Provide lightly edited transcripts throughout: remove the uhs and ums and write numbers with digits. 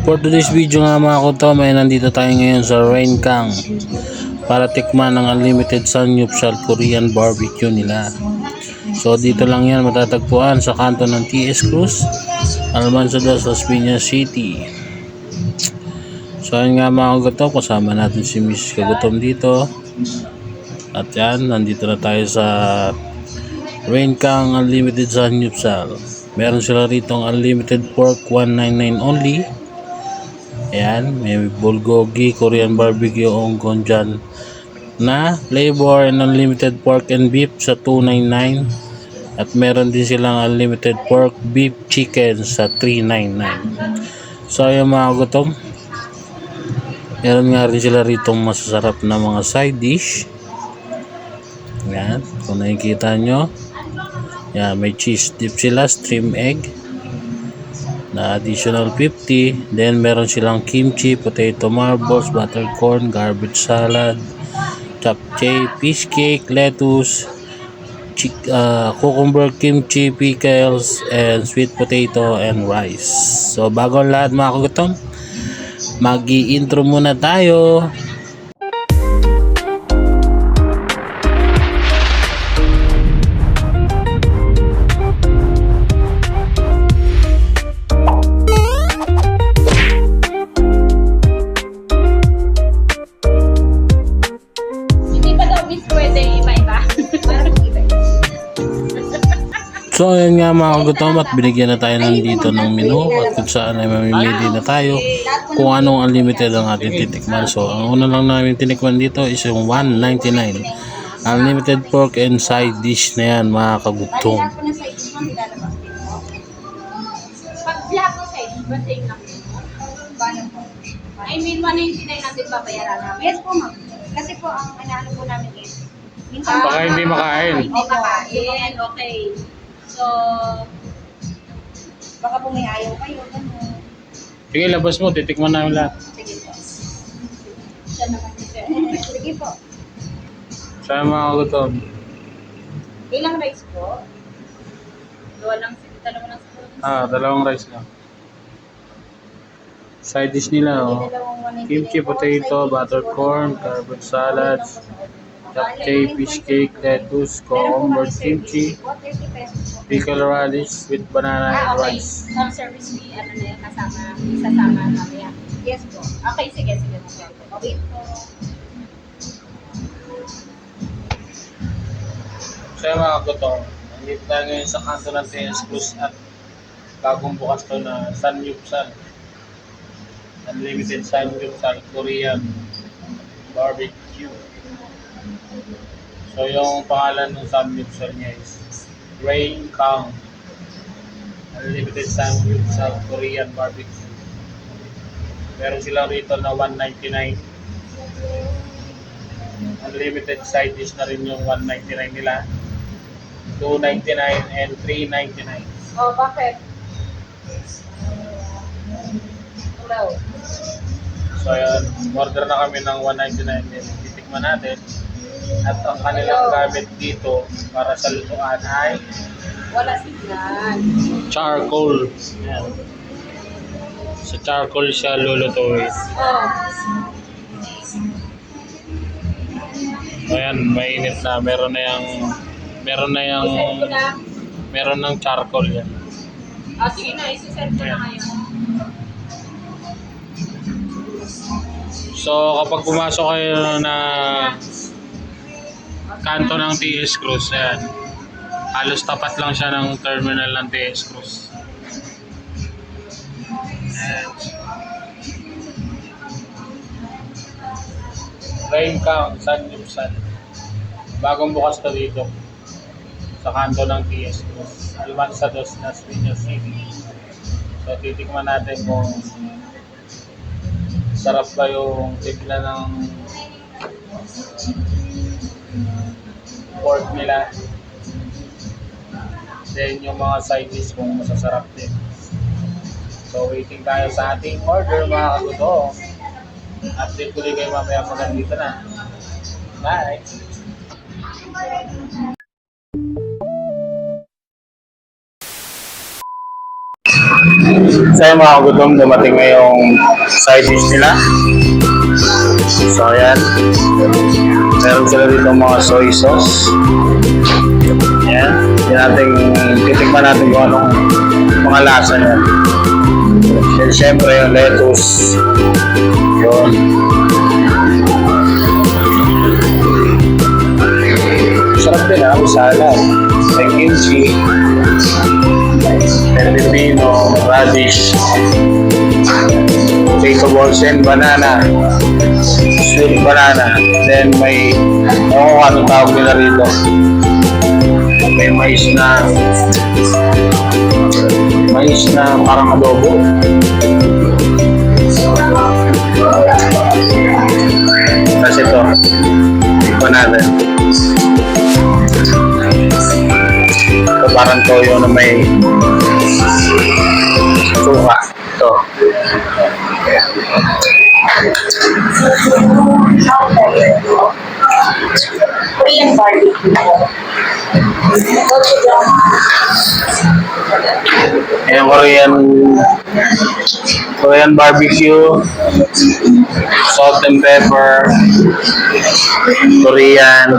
For today's video nga mga kagutom ay nandito tayo ngayon sa Kang para tikman ng unlimited samgyupsal Korean barbecue nila. So dito lang yan matatagpuan sa kanto ng Cruz, Almanza sa Piñas City. So ayun nga mga kagutom, kasama natin si Miss Kagutom dito. At yan, nandito na tayo sa Kang unlimited samgyupsal. Meron sila rito unlimited pork 199 only. Ayan, may bulgogi, Korean barbecue, onggon dyan na flavor and unlimited pork and beef sa 299. At meron din silang unlimited pork, beef, chicken sa 399. So ayan mga gutom, meron nga rin sila rito masasarap na mga side dish. Ayan, kung nakikita nyo, ayan, may cheese dip sila, stream egg na additional 50. Then meron silang kimchi, potato marbles, buttered corn, garbage salad, japchae, fish cake, lettuce, cucumber, kimchi, pickles, and sweet potato and rice. So bago ang lahat mga kagutom, mag-i-intro muna tayo. So ayan nga mga kagutom, at binigyan na tayo nandito ng menu at kung saan ay mamimili na tayo kung anong unlimited ang ating titikman. So ang una lang namin tinikman dito is yung 199 unlimited pork and side dish na yan mga kagutom. I mean 199 natin babayaran namin. Yes po ma'am. Kasi po ang ano po namin is minsan Baka hindi makain. Hindi makain. Okay. So, baka po may ayaw kayo, gano'n. Sige, labas mo, titikman namin lahat. Sige po. Siya naman siya. Sige po. Saan mga kagutom? Ilang rice po? Dalawang siguro. Dalawang rice lang. Side dish nila, oh. Kimchi, potato, buttered corn, garbage salad, japchae, fish cake, lettuce, cucumber, kimchi, pickle radish with banana and Okay. rice. Home service fee, ano na yan, isasama namin yan. Yes po. Okay, sige. Okay po. So yung mga kagutom, nandito tayo ngayon sa kanto ng Discription at bagong bukas to na samgyupsal. Unlimited samgyupsal Korean barbecue. So yung pangalan ng samgyupsal niya is kang unlimited samgyupsal Korean barbecue. Meron silang rito na 199. Unlimited side dish na rin yung 199 nila. 299 and 399. Oh, bakit? Hello. So ayun, order na kami ng 199 din. Titikman natin. At ang kanilang gamit dito para sa lutuan ay Wala signal. charcoal. Ayan. Sa charcoal siya lulutuin. Oh. Ayan, mainit na. Meron ng charcoal yan. Sige na, isi-set ko na ngayon. So kapag pumasok kayo na kanto ng TS Cruz, ayan, halos tapat lang siya ng terminal ng TS Cruz. Kang samgyupsal. Bagong bukas to dito sa kanto ng TS Cruz, Almanza na Piñas City. So titikman natin kung sarap ba yung tigla ng pork nila. Then yung mga side dish kung masasarap din. So waiting tayo sa ating order mga kagutom. Update ko rin kayo mamaya pag nandito na. Bye! So yung mga kagutom, dumating na yung side dish nila. So ayan. Meron sila dito mga soy sauce. Ayan. Titikman natin kung anong mga lasa niya. And syempre yung lettuce. Yun. Sarap din salad. May kimchi. Pepino, radish, potato balls and banana, sweet banana. Then may, anong tawag nila rito. May mais na parang adobo. Kasi ito, tikman natin. Ito parang toyo na may suka. Ito. Korean barbecue. Ayan, Korean barbecue, salt and pepper, Korean.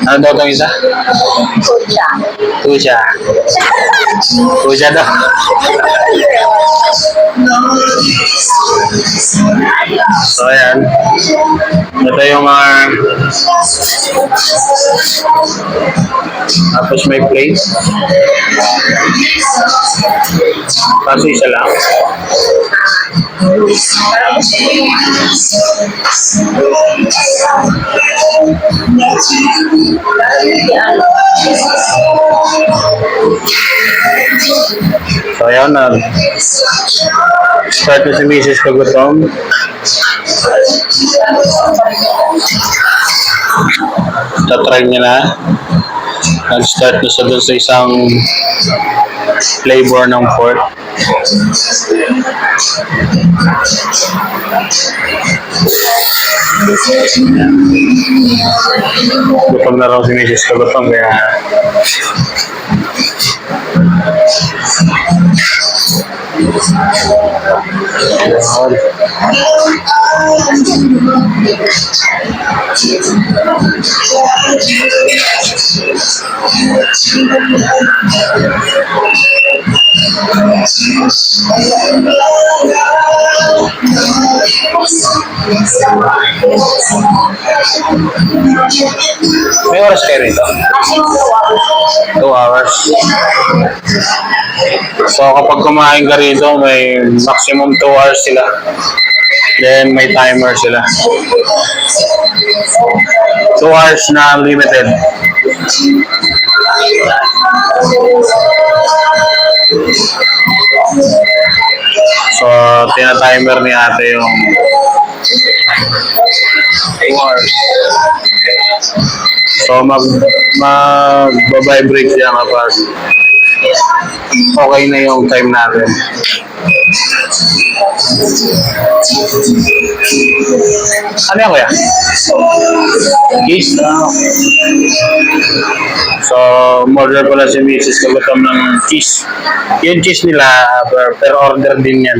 Ano daw itong isa? Kucha. Kucha daw. So ayan. Ito yung tapos may plate. Kaso isa lang. So ayan na. Start na si Mrs. Kagutom. Tatry niya na. Nag-start na siya dun sa isang flavor ng pork. Gutom na raw si Mrs. Kagutom kaya may oras kayo rito? 2 hours. So kapag kumain ka rito, may maximum 2 hours sila. Then may timer sila. 2 hours na unlimited. So tina-timer ni ate yung 2 hours. So mag-vibrate siya kapag okay na yung time natin. Ano yan kuya? Cheese? So, order pala si Mrs. Kagutom ng cheese. Yung cheese nila, per order din yan.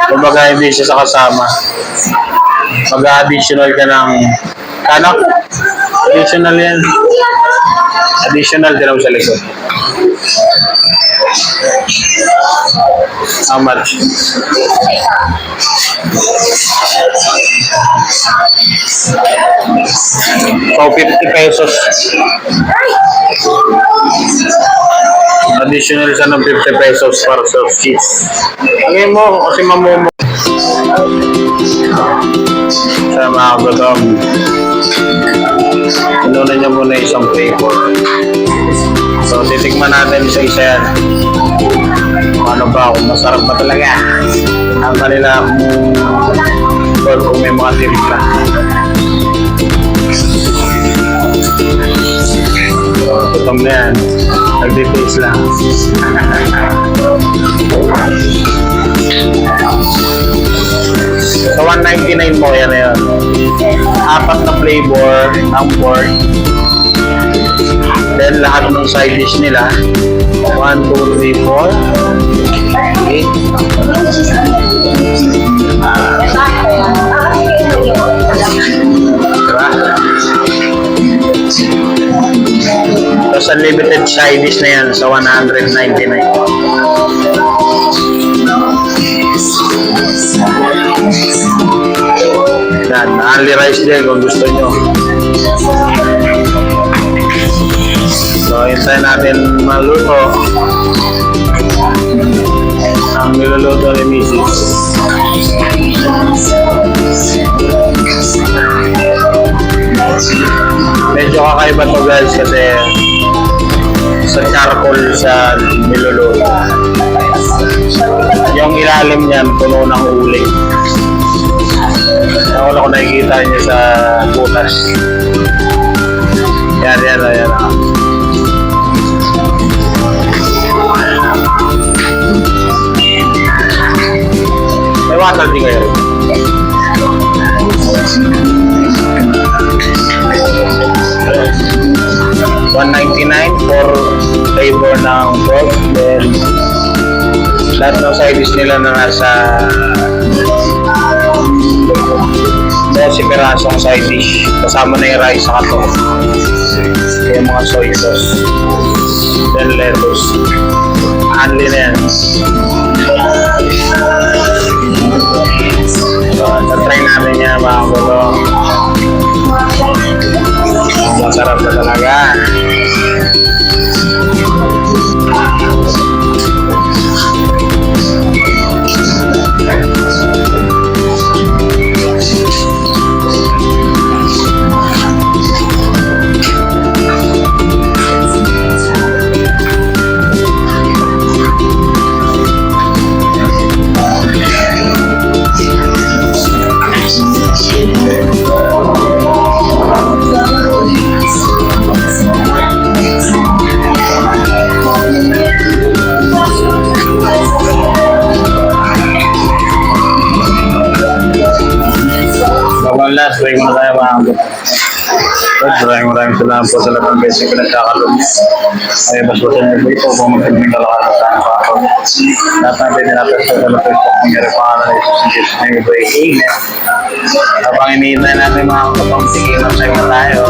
Kumbaga hindi siya sa kasama. Mag-additional ka ng ano? Additional yan. Additional din ako sa likod. How much? So, 50 pesos. Additional siya ng 50 pesos para sa cheese. Lagay mo kasi mamumo. Sa mga kagutom. Inuna niya muna isang flavor. So, titikman natin isa-isa yan. Ano ba, kung masarap ba talaga ang kanila kung may mga timpla. So, tutom na yan. Nagdi-taste lang. So, 199 mo yan na yun. 4 na flavor ng pork. Then, lahat ng side dish nila. 1, 2, 3, 4, 8, Side dish na yan sa 199. Yan, only rice din kung gusto nyo. So, hintayin natin maluto. Ang niluluto ni Mrs. Medyo kakaiba to guys kasi sa charcoal sa niluluto. Yung ilalim niyan puno ng uling. Wala ko nakikita niya sa butas. Yan. May water din kayo. $199 for flavor ng pork. Then lahat ng side dish nila na nasa 12 pirasong side dish. Kasama na yung rice sa kato. Yung mga soy sauce. Then lettuce. Only na yan. So, try natin yan mga kulo. Masarap na talaga. Last, try muna tayo mga kapatid. Maraming salamat po sa lahat ng basic na nagkakalog niya. Ay, basutan niyo po ito kung magpagming kalakalan tayo pa ako. Lahat ng pwede natin sa Facebook kung yari pangalan na ito sa Discription ng iba. Amen. Habang iniintay natin mga kapatid, sige, mag-try na tayo.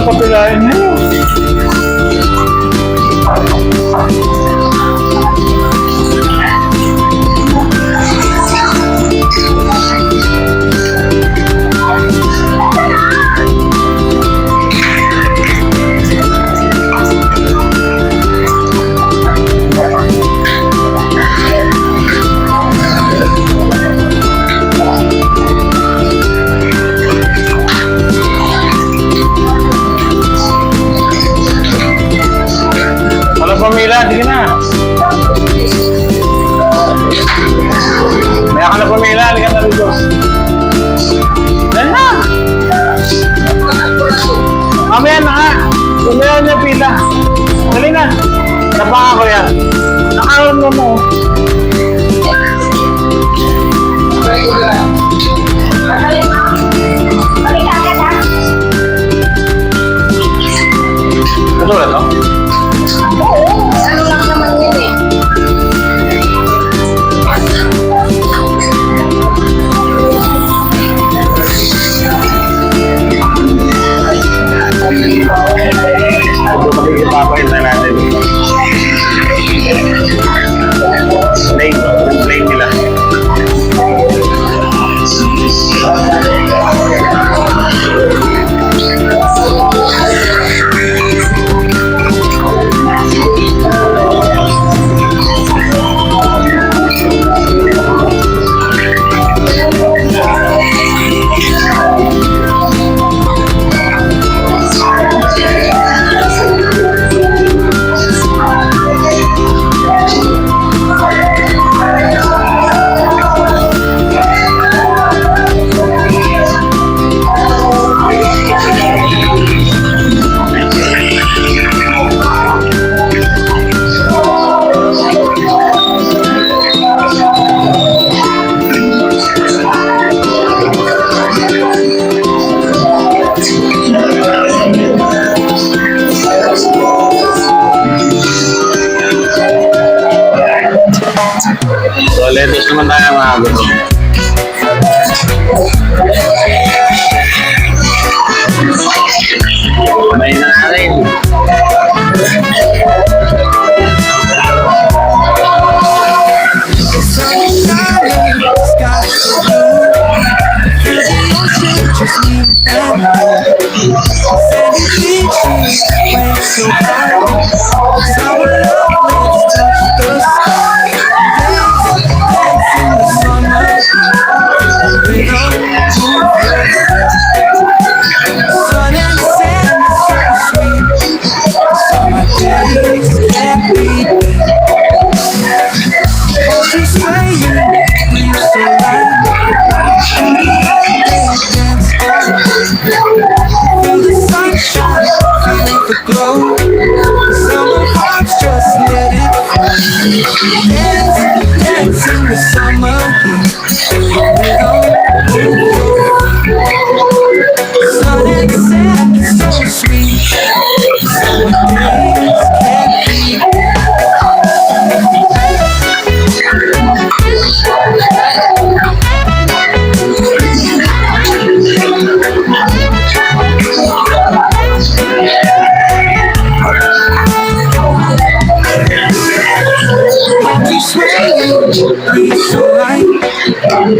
Papilain mo. pumila, sige na. Maya ka na pumila, halika na rito. Dahil na. Mamaya na nga. Tumayan niya pila. Dali na. Napaka ko yan. Nakaroon mo. Ito na to? Oo, ano lang naman yun eh. Ito makikipapahit na natin. Plain nila. So, lettuce naman tayo mga gusto. Kamay na natin.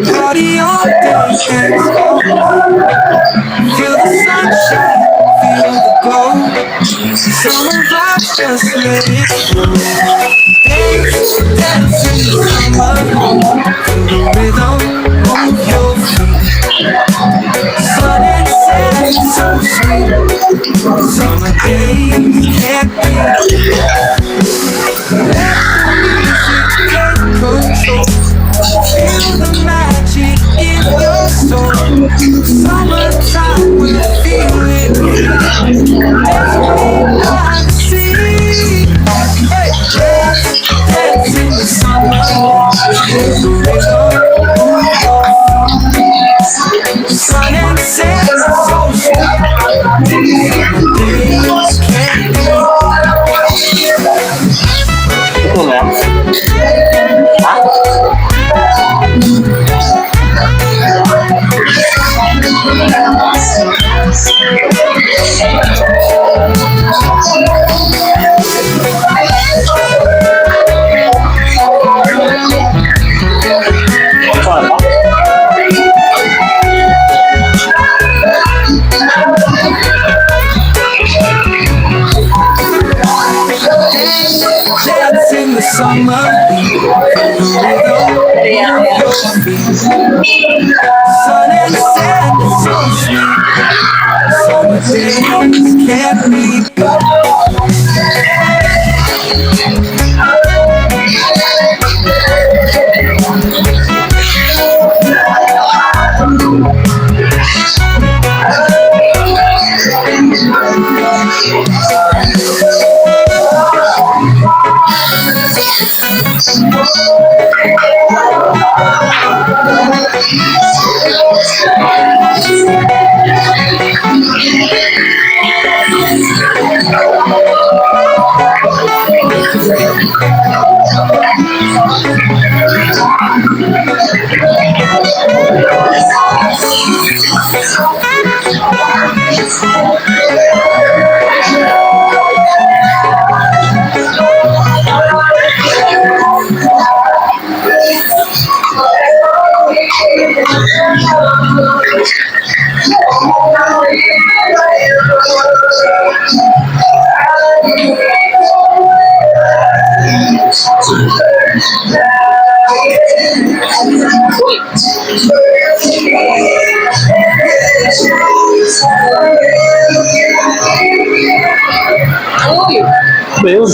Party all day and all. Feel the sunshine, feel the glow. Summer vibes, just let it flow. Dance, dance in the summer. Feel the rhythm, move your feet. Sun and sand, so sweet. Summer days can't beat. Let the music take control. Feel the magic in your soul. Summertime, we'll feel it. Dance by the sea. Hey, dance in the summer. There's a rhythm. Sun and sand, so sweet. Days can't be. Ito na. Dance in the summer. Sun and sand is so sweet. Summer days can't be. Ba yun?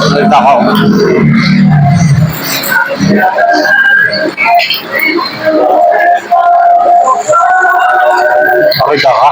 Salita ko. Salita ka.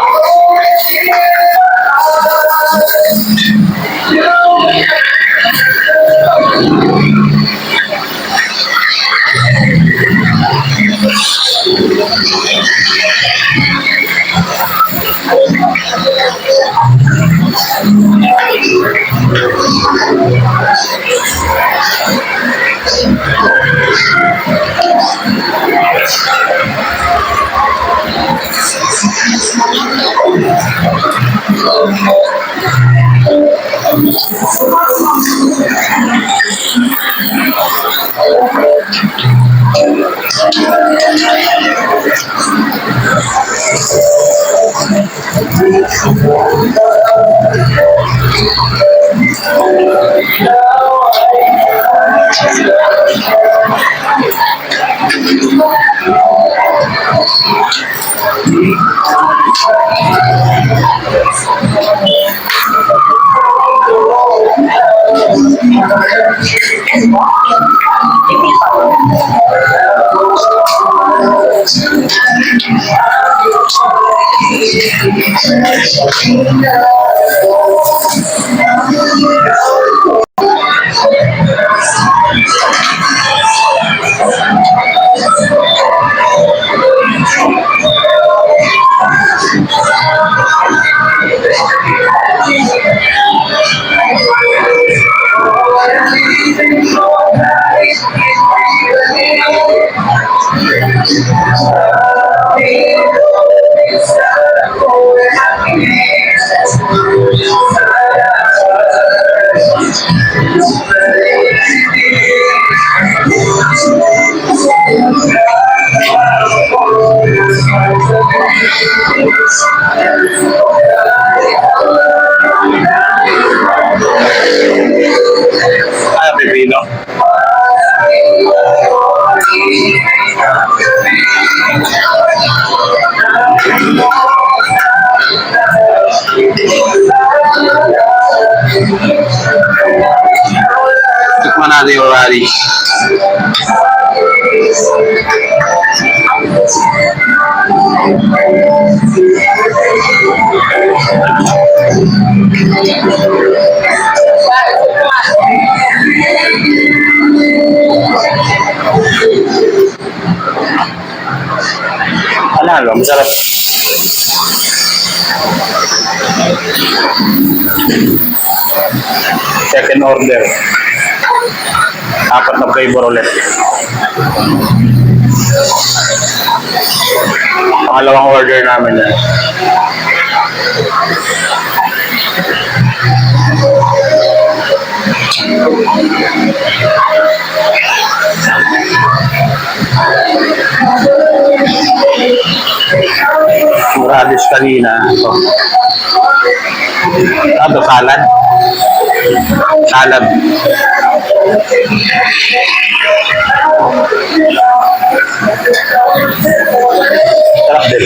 Ay, pipino. Tikman natin yung radish. Ano, masarap. Second order. Apat na flavor ulit. Pangalawang order namin yan. sidesh kanina. Ito. Ito, salad. Salad. Sarap din.